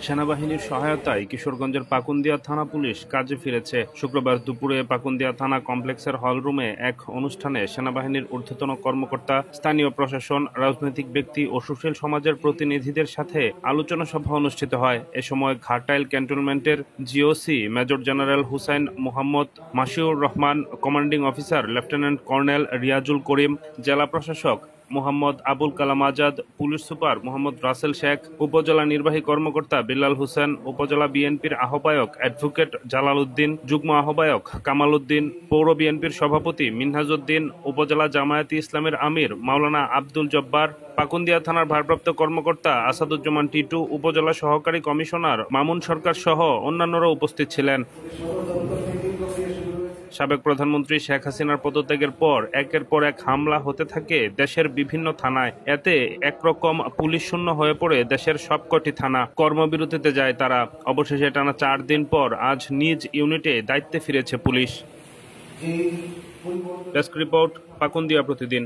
সেনাবাহিনীর সহায়তায় কিশোরগঞ্জের পাকুন্দিয়া থানা পুলিশ কাজে ফিরেছে। শুক্রবার দুপুরে পাকুন্দিয়া থানা কমপ্লেক্সের হলরুমে এক অনুষ্ঠানে সেনাবাহিনীর ঊর্ধ্বতন কর্মকর্তা, স্থানীয় প্রশাসন, রাজনৈতিক ব্যক্তি ও সুশীল সমাজের প্রতিনিধিদের সাথে আলোচনা সভা অনুষ্ঠিত হয়। এ সময় ঘাটাইল ক্যান্টনমেন্টের GOC major general Hussain Mohammad Mashiur Rahman, commanding officer lieutenant colonel Riazul Karim, জেলা প্রশাসক মোহাম্মদ আবুল কালাম আজাদ, পুলিশ সুপার মোহাম্মদ রাসেল শেখ, উপজেলা নির্বাহী কর্মকর্তা বিল্লাল হোসেন, উপজেলা বিএনপির আহ্বায়ক অ্যাডভোকেট জালাল উদ্দিন, যুগ্ম আহ্বায়ক কামাল উদ্দিন, পৌর বিএনপির সভাপতি মিনহাজ উদ্দিন, উপজেলা জামায়াতে ইসলামের আমির মাওলানা আব্দুল জব্বার, পাকুন্দিয়া থানার ভারপ্রাপ্ত কর্মকর্তা আসাদুজ্জামান টিটু, উপজেলা সহকারী কমিশনার মামুন সরকার সহ অন্যান্যরা উপস্থিত ছিলেন। সাবেক প্রধানমন্ত্রী শেখ হাসিনার পদত্যাগের পর একের পর এক হামলা হতে থাকে দেশের বিভিন্ন থানায়। এতে একরকম পুলিশ শূন্য হয়ে পড়ে দেশের সবকটি থানা। কর্মবিরতিতে যায় তারা। অবশেষে টানা 4 দিন পর আজ নিজ ইউনিটে দায়িত্বে ফিরেছে পুলিশ। ডেস্ক রিপোর্ট, পাকুন্দিয়া প্রতিদিন।